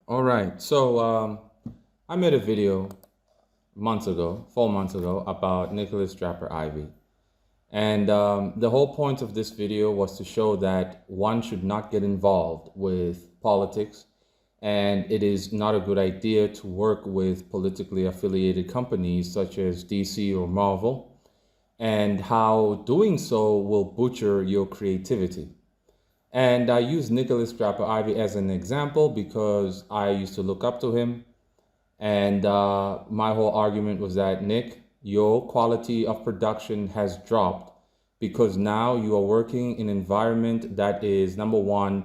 All right. I made a video 4 months ago, about Nickolas Draper Ivy. And the whole point of this video was to show that one should not get involved with politics. And it is not a good idea to work with politically affiliated companies such as DC or Marvel, and how doing so will butcher your creativity. And I use Nickolas Draper Ivy as an example because I used to look up to him. And my whole argument was that, Nick, your quality of production has dropped because now you are working in an environment that is, number one,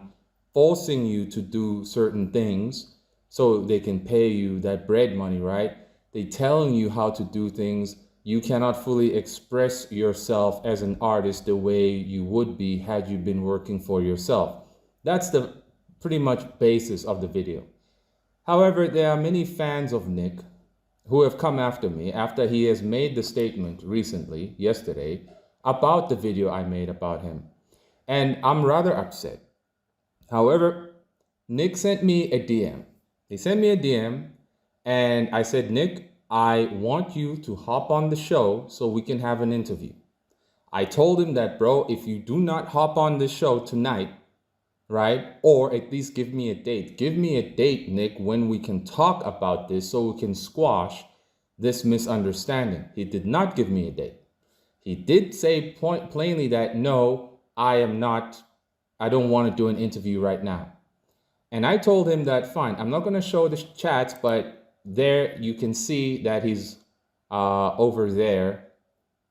forcing you to do certain things so they can pay you that bread money, right? They telling you how to do things. You cannot fully express yourself as an artist the way you would be had you been working for yourself. That's the pretty much basis of the video. However, there are many fans of Nick who have come after me after he has made the statement recently, yesterday, about the video I made about him. And I'm rather upset. However, Nick sent me a DM. He sent me a DM and I said, Nick, I want you to hop on the show so we can have an interview. I told him that, bro, if you do not hop on the show tonight, right? Or at least give me a date. Give me a date, Nick, when we can talk about this so we can squash this misunderstanding. He did not give me a date. He did say plainly that, no, I don't want to do an interview right now. And I told him that, fine, I'm not going to show the chats, but there you can see that he's over there,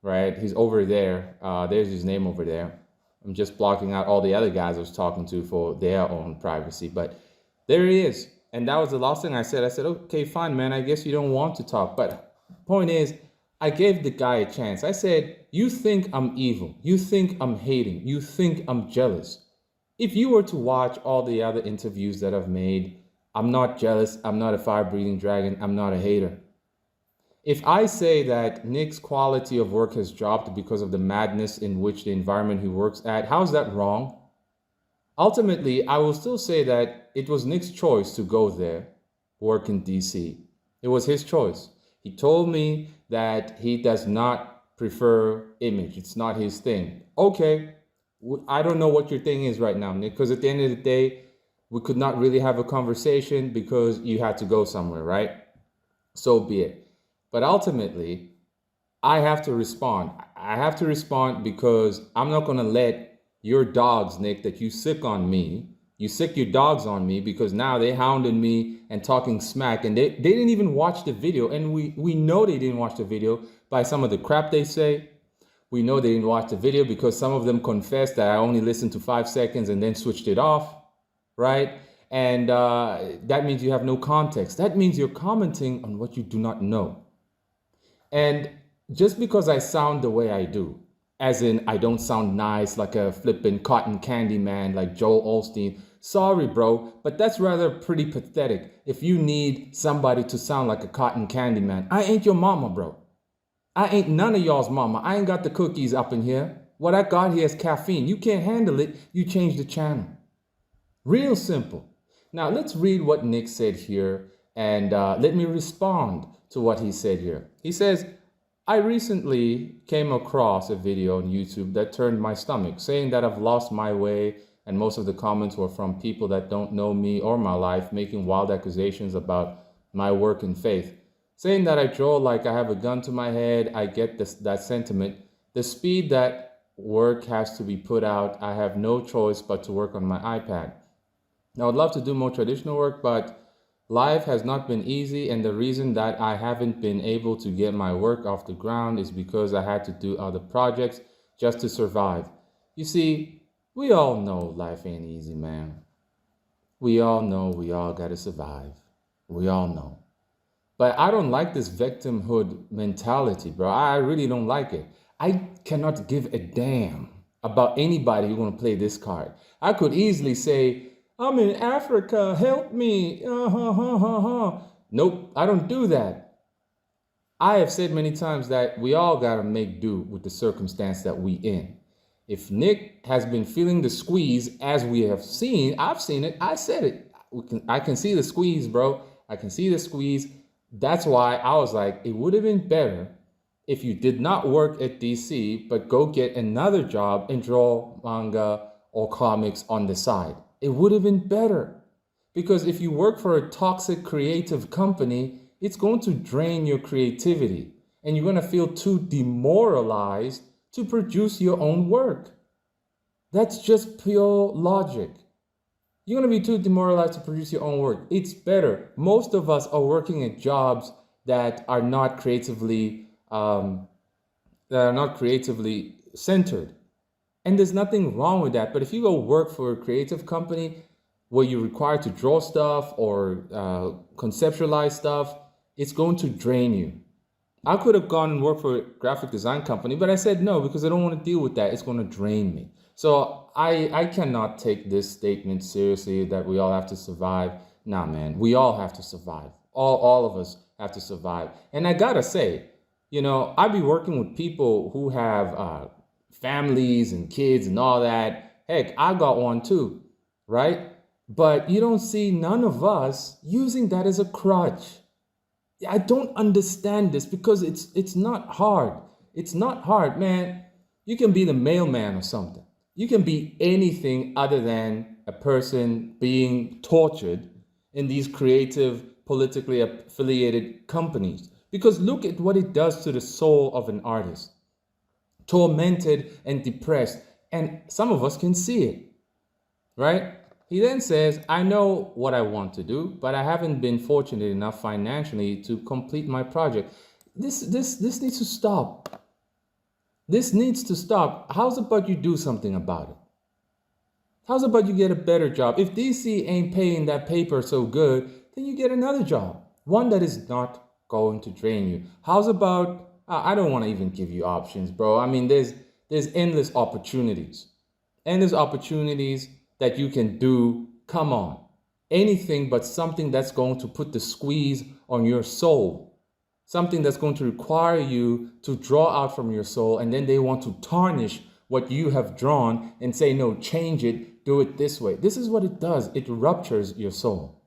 right? He's over there. There's his name over there. I'm just blocking out all the other guys I was talking to for their own privacy. But there he is. And that was the last thing I said. I said, okay, fine, man. I guess you don't want to talk. But point is, I gave the guy a chance. I said, you think I'm evil. You think I'm hating. You think I'm jealous. If you were to watch all the other interviews that I've made, I'm not jealous. I'm not a fire-breathing dragon. I'm not a hater. If I say that Nick's quality of work has dropped because of the madness in which the environment he works at, how's that wrong? Ultimately, I will still say that it was Nick's choice to go there, work in DC. It was his choice. He told me that he does not prefer image. It's not his thing. Okay, I don't know what your thing is right now, Nick, because at the end of the day, we could not really have a conversation because you had to go somewhere, right? So be it. But ultimately, I have to respond. I have to respond because I'm not going to let your dogs, Nick, that you sick on me. You sick your dogs on me because now they hounding me and talking smack. And they didn't even watch the video. And we know they didn't watch the video by some of the crap they say. We know they didn't watch the video because some of them confessed that I only listened to 5 seconds and then switched it off, right? And that means you have no context. That means you're commenting on what you do not know. And just because I sound the way I do, as in I don't sound nice like a flippin' cotton candy man like Joel Osteen, sorry, bro, but that's rather pretty pathetic if you need somebody to sound like a cotton candy man. I ain't your mama, bro. I ain't none of y'all's mama. I ain't got the cookies up in here. What I got here is caffeine. You can't handle it, you change the channel. Real simple. Now let's read what Nick said here and let me respond to what he said here. He says, I recently came across a video on YouTube that turned my stomach, saying that I've lost my way, and most of the comments were from people that don't know me or my life, making wild accusations about my work and faith. Saying that I draw like I have a gun to my head. I get that sentiment. The speed that work has to be put out, I have no choice but to work on my iPad. Now, I'd love to do more traditional work, but life has not been easy, and the reason that I haven't been able to get my work off the ground is because I had to do other projects just to survive. You see, we all know life ain't easy, man. We all know we all gotta survive. We all know. But I don't like this victimhood mentality, bro. I really don't like it. I cannot give a damn about anybody who wanna play this card. I could easily say, I'm in Africa, help me. Nope, I don't do that. I have said many times that we all gotta make do with the circumstance that we in. If Nick has been feeling the squeeze, as we have seen, I've seen it, I said it. I can see the squeeze, bro. I can see the squeeze. That's why I was like, it would have been better if you did not work at DC, but go get another job and draw manga or comics on the side. It would have been better. Because if you work for a toxic creative company, it's going to drain your creativity and you're going to feel too demoralized to produce your own work. That's just pure logic. You're going to be too demoralized to produce your own work. It's better. Most of us are working at jobs that are not creatively centered. And there's nothing wrong with that. But if you go work for a creative company where you're required to draw stuff or conceptualize stuff, it's going to drain you. I could have gone and worked for a graphic design company, but I said no because I don't want to deal with that. It's going to drain me. So I cannot take this statement seriously that we all have to survive. Nah, man, we all have to survive. All of us have to survive. And I gotta say, I be working with people who have families and kids and all that. Heck, I got one too, right? But you don't see none of us using that as a crutch. I don't understand this because it's not hard. It's not hard, man. You can be the mailman or something. You can be anything other than a person being tortured in these creative, politically affiliated companies. Because look at what it does to the soul of an artist. Tormented and depressed. And some of us can see it, right? He then says, I know what I want to do, but I haven't been fortunate enough financially to complete my project. This needs to stop. This needs to stop. How's about you do something about it? How's about you get a better job? If DC ain't paying that paper so good, then you get another job. One that is not going to drain you. How's about, I don't want to even give you options, bro. I mean, there's endless opportunities. Endless opportunities that you can do. Come on. Anything but something that's going to put the squeeze on your soul. Something that's going to require you to draw out from your soul, and then they want to tarnish what you have drawn and say, no, change it, do it this way. This is what it does. It ruptures your soul.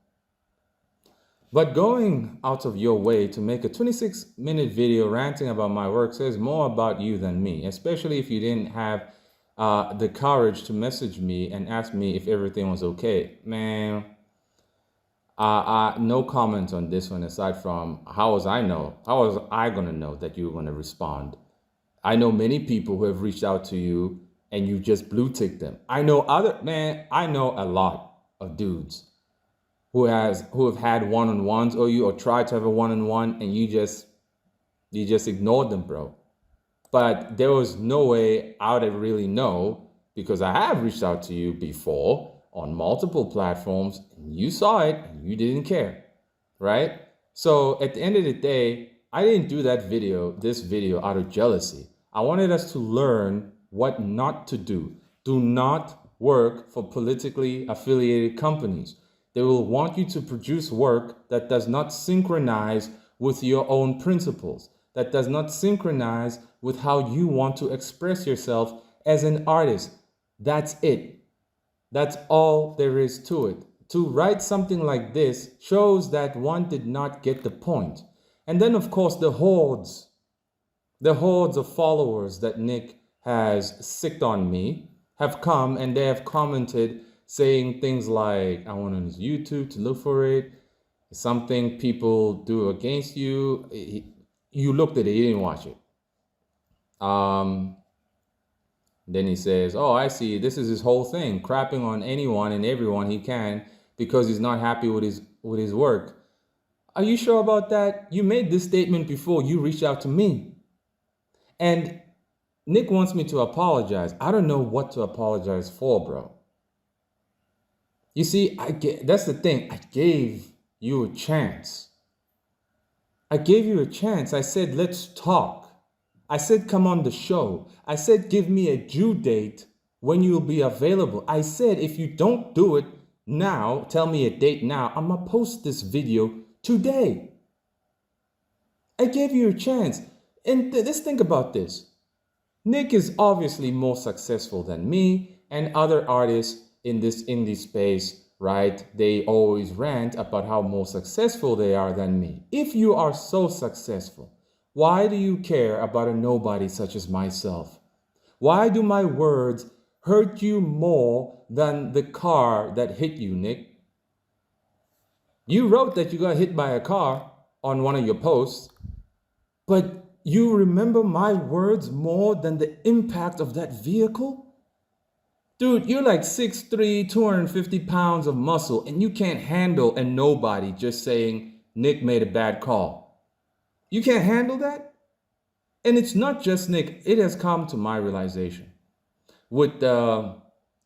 But going out of your way to make a 26-minute video ranting about my work says more about you than me, especially if you didn't have the courage to message me and ask me if everything was okay. Man, no comment on this one aside from how was I going to know that you were going to respond? I know many people who have reached out to you and you just blue tick them. I know a lot of dudes who have had one-on-ones or tried to have a one-on-one and you just ignored them, bro. But there was no way I would really know because I have reached out to you before on multiple platforms and you saw it and you didn't care, right? So at the end of the day, I didn't do this video out of jealousy. I wanted us to learn what not to do. Do not work for politically affiliated companies. They will want you to produce work that does not synchronize with your own principles, that does not synchronize with how you want to express yourself as an artist. That's it. That's all there is to it. To write something like this shows that one did not get the point. And then, of course, the hordes of followers that Nick has sicked on me have come and they have commented saying things like, I went on his YouTube to look for it. Something people do against you. You looked at it, you didn't watch it. Then he says, oh, I see. This is his whole thing, crapping on anyone and everyone he can because he's not happy with his work. Are you sure about that? You made this statement before you reached out to me. And Nick wants me to apologize. I don't know what to apologize for, bro. You see, that's the thing. I gave you a chance. I gave you a chance. I said, let's talk. I said, come on the show. I said, give me a due date when you'll be available. I said, if you don't do it now, tell me a date now, I'm going to post this video today. I gave you a chance. And let's think about this. Nick is obviously more successful than me and other artists in this indie space right? They always rant about how more successful they are than me. If you are so successful, why do you care about a nobody such as myself? Why do my words hurt you more than the car that hit you, Nick? You wrote that you got hit by a car on one of your posts, but you remember my words more than the impact of that vehicle? Dude, you're like 6'3", 250 pounds of muscle, and you can't handle a nobody just saying Nick made a bad call. You can't handle that? And it's not just Nick. It has come to my realization with the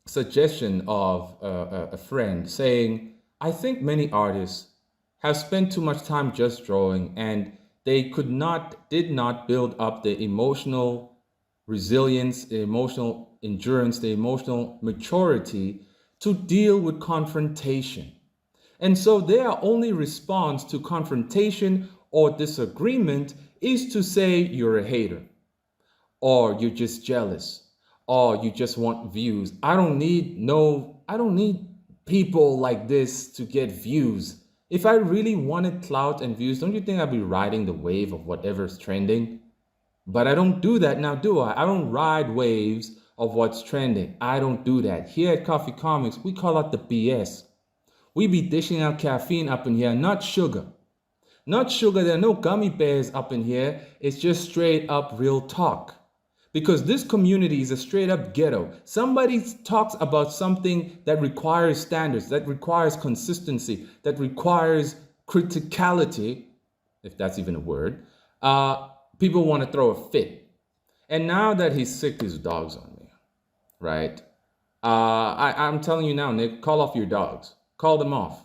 suggestion of a friend saying, I think many artists have spent too much time just drawing, and they did not build up the emotional resilience, the emotional endurance, the emotional maturity to deal with confrontation. And so their only response to confrontation or disagreement is to say you're a hater, or you're just jealous, or you just want views. I don't need people like this to get views. If I really wanted clout and views, don't you think I'd be riding the wave of whatever's trending? But I don't do that now, do I? I don't ride waves of what's trending. I don't do that. Here at Coffee Comics, we call out the BS. We be dishing out caffeine up in here, not sugar. Not sugar, there are no gummy bears up in here. It's just straight up real talk. Because this community is a straight up ghetto. Somebody talks about something that requires standards, that requires consistency, that requires criticality, if that's even a word. People want to throw a fit. And now that he's sick his dogs on me, right? I'm telling you now, Nick, call off your dogs. Call them off.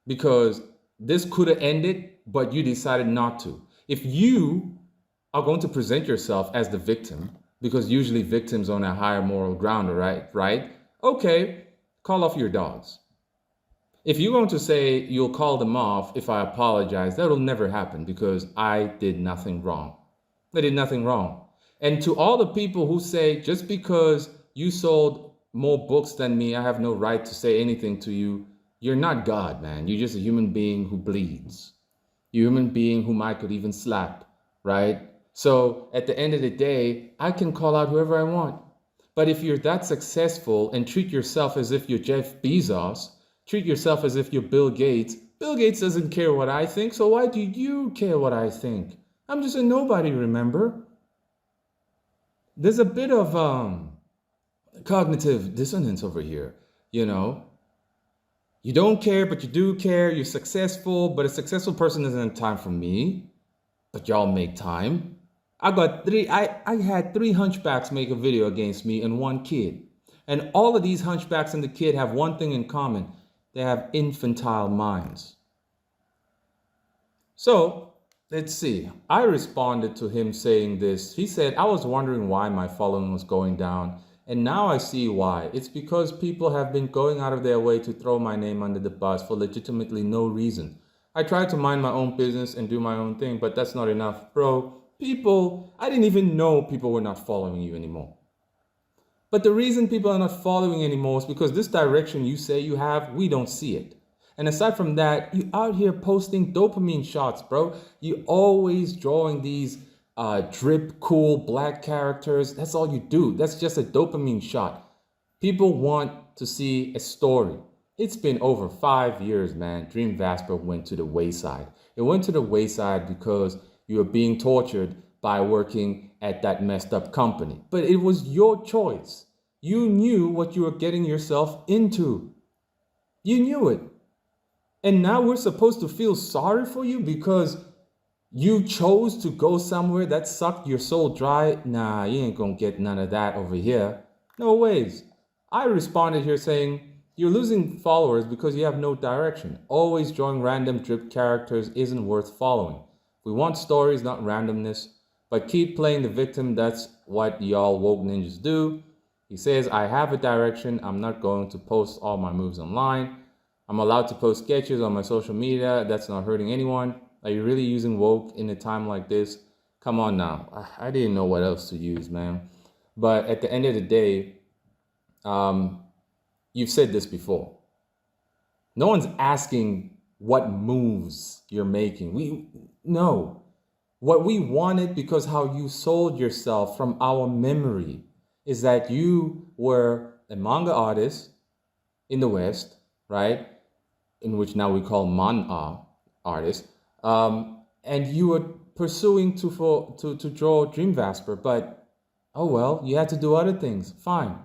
Because this could have ended, but you decided not to. If you are going to present yourself as the victim, because usually victims on a higher moral ground, right? Okay, call off your dogs. If you're going to say you'll call them off if I apologize, that'll never happen because I did nothing wrong. I did nothing wrong. And to all the people who say just because you sold more books than me, I have no right to say anything to you, you're not God, man. You're just a human being who bleeds. You're a human being whom I could even slap, right? So at the end of the day, I can call out whoever I want. But if you're that successful and treat yourself as if you're Jeff Bezos, treat yourself as if you're Bill Gates. Bill Gates doesn't care what I think, so why do you care what I think? I'm just a nobody, remember? There's a bit of cognitive dissonance over here, you know? You don't care, but you do care. You're successful, but a successful person doesn't have time for me. But y'all make time. I had three hunchbacks make a video against me and one kid. And all of these hunchbacks and the kid have one thing in common. They have infantile minds. So, let's see. I responded to him saying this. He said, I was wondering why my following was going down. And now I see why. It's because people have been going out of their way to throw my name under the bus for legitimately no reason. I try to mind my own business and do my own thing, but that's not enough. Bro, I didn't even know people were not following you anymore. But the reason people are not following anymore is because this direction you say you have, we don't see it. And aside from that, you out here posting dopamine shots, bro. You always drawing these drip cool black characters. That's all you do. That's just a dopamine shot. People want to see a story. It's been over 5 years, man. Dream Vasper went to the wayside. It went to the wayside because you were being tortured by working at that messed up company. But it was your choice. You knew what you were getting yourself into. You knew it. And now we're supposed to feel sorry for you because you chose to go somewhere that sucked your soul dry. Nah, you ain't gonna get none of that over here. No ways. I responded here saying, you're losing followers because you have no direction. Always drawing random drip characters isn't worth following. We want stories, not randomness. But keep playing the victim. That's what y'all woke ninjas do. He says, I have a direction. I'm not going to post all my moves online. I'm allowed to post sketches on my social media. That's not hurting anyone. Are you really using woke in a time like this? Come on now. I didn't know what else to use, man. But at the end of the day, you've said this before. No one's asking what moves you're making. No. What we wanted, because how you sold yourself from our memory, is that you were a manga artist in the West, right? In which now we call ManaA artists, and you were pursuing to draw Dream Vesper, but oh well, you had to do other things. Fine,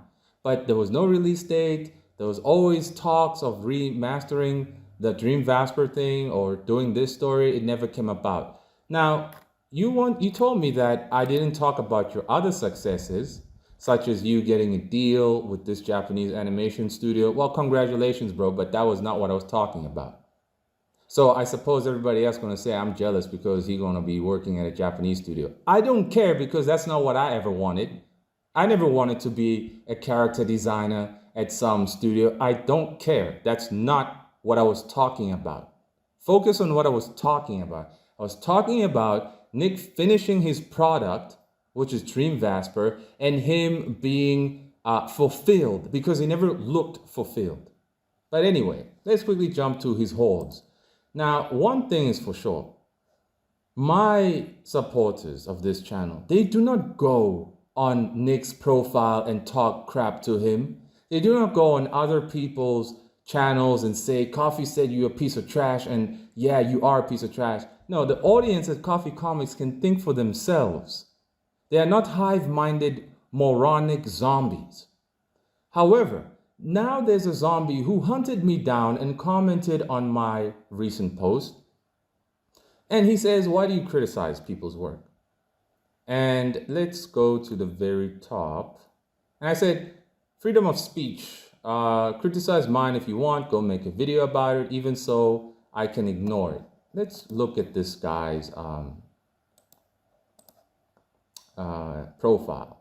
but there was no release date. There was always talks of remastering the Dream Vesper thing or doing this story. It never came about. Now you told me that I didn't talk about your other successes, such as you getting a deal with this Japanese animation studio. Well, congratulations, bro, but that was not what I was talking about. So I suppose everybody else is going to say I'm jealous because he's going to be working at a Japanese studio. I don't care, because that's not what I ever wanted. I never wanted to be a character designer at some studio. I don't care. That's not what I was talking about. Focus on what I was talking about. I was talking about Nick finishing his product, which is Dream Vesper, and him being fulfilled, because he never looked fulfilled. But anyway, let's quickly jump to his holds. Now, one thing is for sure. My supporters of this channel, they do not go on Nick's profile and talk crap to him. They do not go on other people's channels and say, Coffee said you're a piece of trash, and yeah, you are a piece of trash. No, the audience at Coffee Comics can think for themselves. They are not hive-minded, moronic zombies. However, now there's a zombie who hunted me down and commented on my recent post. And he says, why do you criticize people's work? And let's go to the very top. And I said, freedom of speech. Criticize mine if you want. Go make a video about it. Even so, I can ignore it. Let's look at this guy's profile.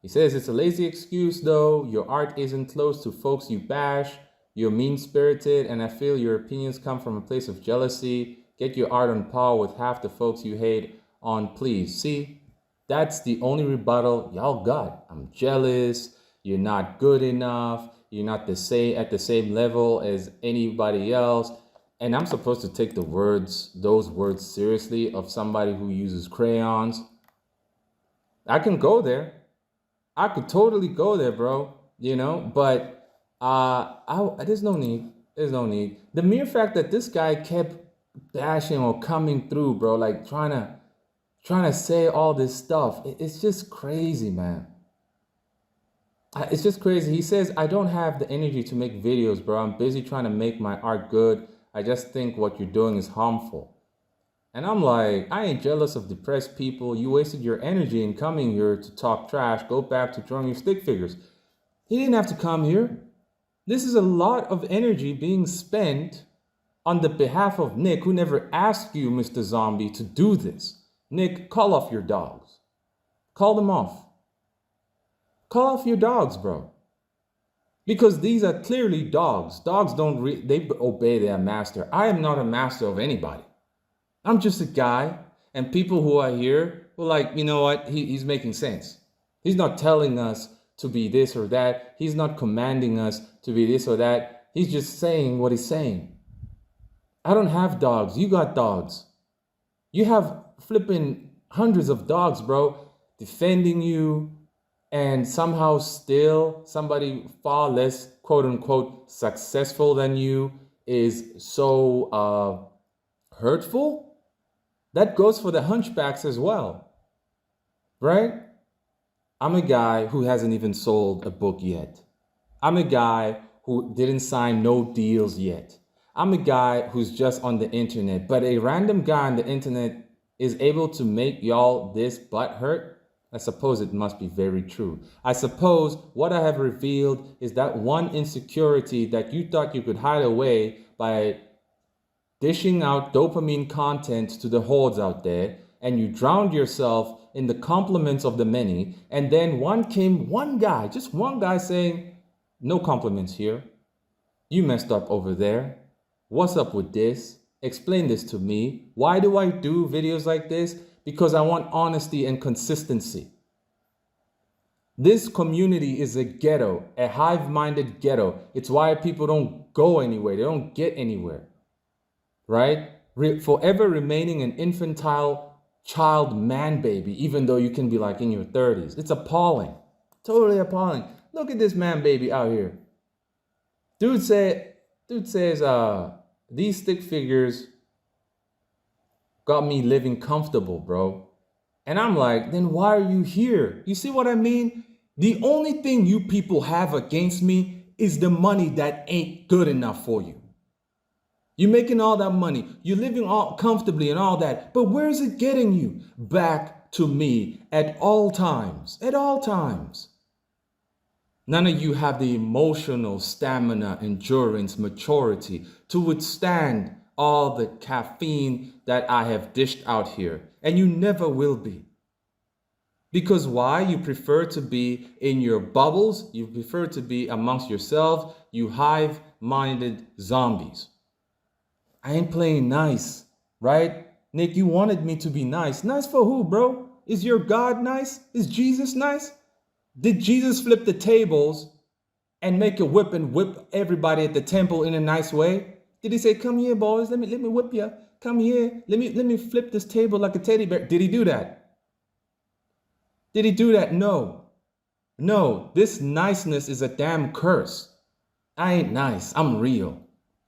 He says, it's a lazy excuse though. Your art isn't close to folks you bash. You're mean-spirited, and I feel your opinions come from a place of jealousy. Get your art on par with half the folks you hate on, please. See, that's the only rebuttal y'all got. I'm jealous. You're not good enough. You're not at the same level as anybody else. And I'm supposed to take those words seriously of somebody who uses crayons. I can go there. I could totally go there, bro. But there's no need. There's no need. The mere fact that this guy kept bashing or coming through, bro, like trying to say all this stuff, it's just crazy, man. It's just crazy. He says, I don't have the energy to make videos, bro. I'm busy trying to make my art good. I just think what you're doing is harmful. And I'm like, I ain't jealous of depressed people. You wasted your energy in coming here to talk trash. Go back to drawing your stick figures. He didn't have to come here. This is a lot of energy being spent on the behalf of Nick, who never asked you, Mr. Zombie, to do this. Nick, call off your dogs. Call them off. Call off your dogs, bro. Because these are clearly dogs. Dogs they obey their master. I am not a master of anybody. I'm just a guy, and people who are here were like, you know what? He's making sense. He's not telling us to be this or that. He's not commanding us to be this or that. He's just saying what he's saying. I don't have dogs. You got dogs. You have flipping hundreds of dogs, bro, defending you, and somehow still somebody far less, quote unquote, successful than you is so hurtful. That goes for the hunchbacks as well, right? I'm a guy who hasn't even sold a book yet. I'm a guy who didn't sign no deals yet. I'm a guy who's just on the internet, but a random guy on the internet is able to make y'all this butthurt. I suppose it must be very true. I suppose what I have revealed is that one insecurity that you thought you could hide away by dishing out dopamine content to the hordes out there, and you drowned yourself in the compliments of the many, and then just one guy saying, no compliments here. You messed up over there. What's up with this? Explain this to me. Why do I do videos like this? Because I want honesty and consistency. This community is a ghetto, a hive-minded ghetto. It's why people don't go anywhere. They don't get anywhere, right? Forever remaining an infantile child man baby, even though you can be like in your 30s. It's appalling, totally appalling. Look at this man baby out here. Dude says, these stick figures got me living comfortable, bro. And I'm like, then why are you here? You see what I mean? The only thing you people have against me is the money that ain't good enough for you. You're making all that money. You're living all comfortably and all that. But where is it getting you? Back to me at all times. At all times. None of you have the emotional stamina, endurance, maturity to withstand all the caffeine that I have dished out here. And you never will be. Because why? You prefer to be in your bubbles. You prefer to be amongst yourselves. You hive-minded zombies. I ain't playing nice, right? Nick, you wanted me to be nice. Nice for who, bro? Is your God nice? Is Jesus nice? Did Jesus flip the tables and make a whip and whip everybody at the temple in a nice way? Did he say, come here, boys, let me whip you. Come here, let me flip this table like a teddy bear? Did he do that? Did he do that? No. No, this niceness is a damn curse. I ain't nice, I'm real.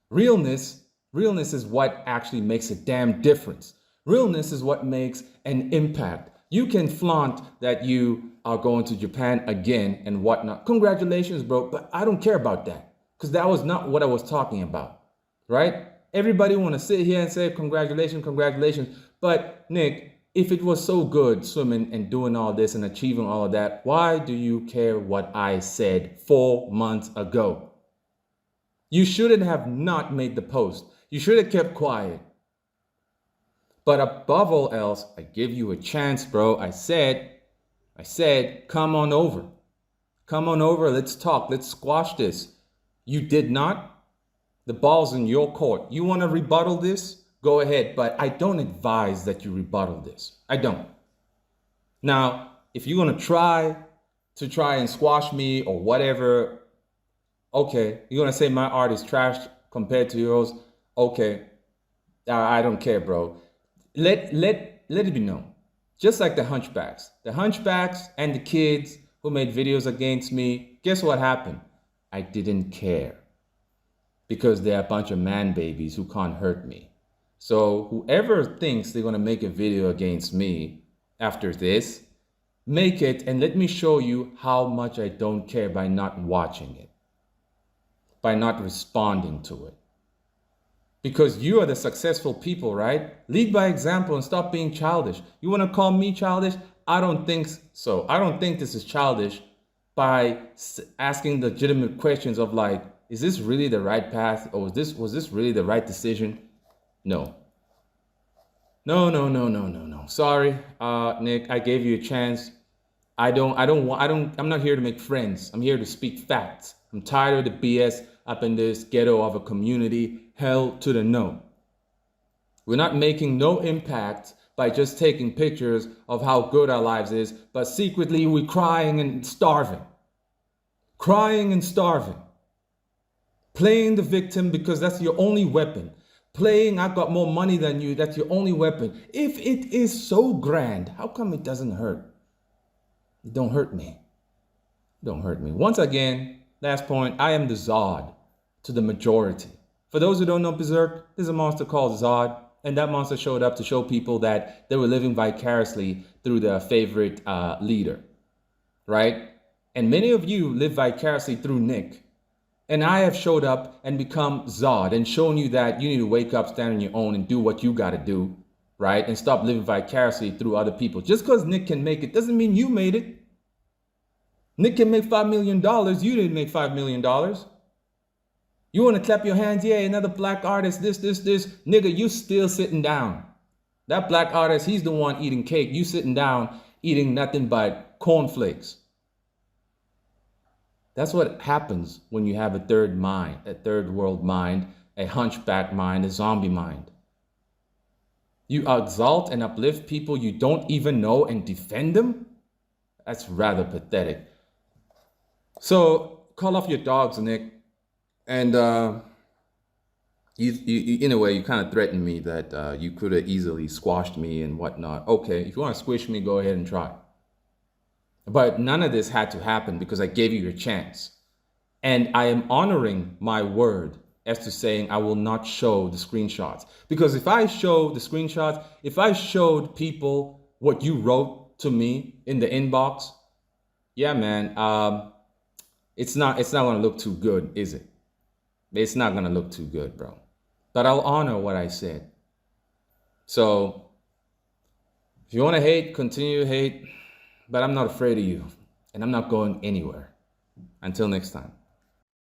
Realness is what actually makes a damn difference. Realness is what makes an impact. You can flaunt that you are going to Japan again and whatnot. Congratulations, bro, but I don't care about that because that was not what I was talking about, right? Everybody want to sit here and say congratulations, congratulations. But Nick, if it was so good swimming and doing all this and achieving all of that, why do you care what I said 4 months ago? You shouldn't have not made the post. You should have kept quiet. But above all else, I give you a chance, bro. I said, come on over. Come on over, let's talk, let's squash this. You did not. The ball's in your court. You want to rebuttal this? Go ahead, but I don't advise that you rebuttal this. I don't. Now, if you're going to try and squash me or whatever, okay, you're going to say my art is trash compared to yours. Okay, I don't care, bro. Let it be known. Just like the hunchbacks and the kids who made videos against me, guess what happened? I didn't care because they're a bunch of man babies who can't hurt me. So whoever thinks they're going to make a video against me after this, make it and let me show you how much I don't care by not watching it, by not responding to it. Because you are the successful people, right? Lead by example and stop being childish. You want to call me childish? I don't think so. I don't think this is childish by asking legitimate questions of like, is this really the right path? Or was this really the right decision? No. No. Sorry, Nick, I gave you a chance. I'm not here to make friends. I'm here to speak facts. I'm tired of the BS up in this ghetto of a community. Hell to the no. We're not making no impact by just taking pictures of how good our lives is, but secretly we're crying and starving. Crying and starving. Playing the victim because that's your only weapon. Playing, I've got more money than you, that's your only weapon. If it is so grand, how come it doesn't hurt? It don't hurt me. Don't hurt me. Once again, last point, I am the Zod to the majority. For those who don't know Berserk, there's a monster called Zod, and that monster showed up to show people that they were living vicariously through their favorite leader, right? And many of you live vicariously through Nick. And I have showed up and become Zod and shown you that you need to wake up, stand on your own, and do what you got to do, right? And stop living vicariously through other people. Just because Nick can make it doesn't mean you made it. Nick can make $5 million. You didn't make $5 million. You want to clap your hands? Yeah, another black artist, this. Nigga, you still sitting down. That black artist, he's the one eating cake. You sitting down eating nothing but cornflakes. That's what happens when you have a third mind, a third world mind, a hunchback mind, a zombie mind. You exalt and uplift people you don't even know and defend them? That's rather pathetic. So call off your dogs, Nick. And in a way, you kind of threatened me that you could have easily squashed me and whatnot. Okay, if you want to squish me, go ahead and try. But none of this had to happen because I gave you your chance. And I am honoring my word as to saying I will not show the screenshots. Because if I show the screenshots, if I showed people what you wrote to me in the inbox, yeah, man, it's not gonna look too good, is it? It's not gonna look too good, bro. But I'll honor what I said. So if you want to hate, continue to hate, but I'm not afraid of you, and I'm not going anywhere. Until next time.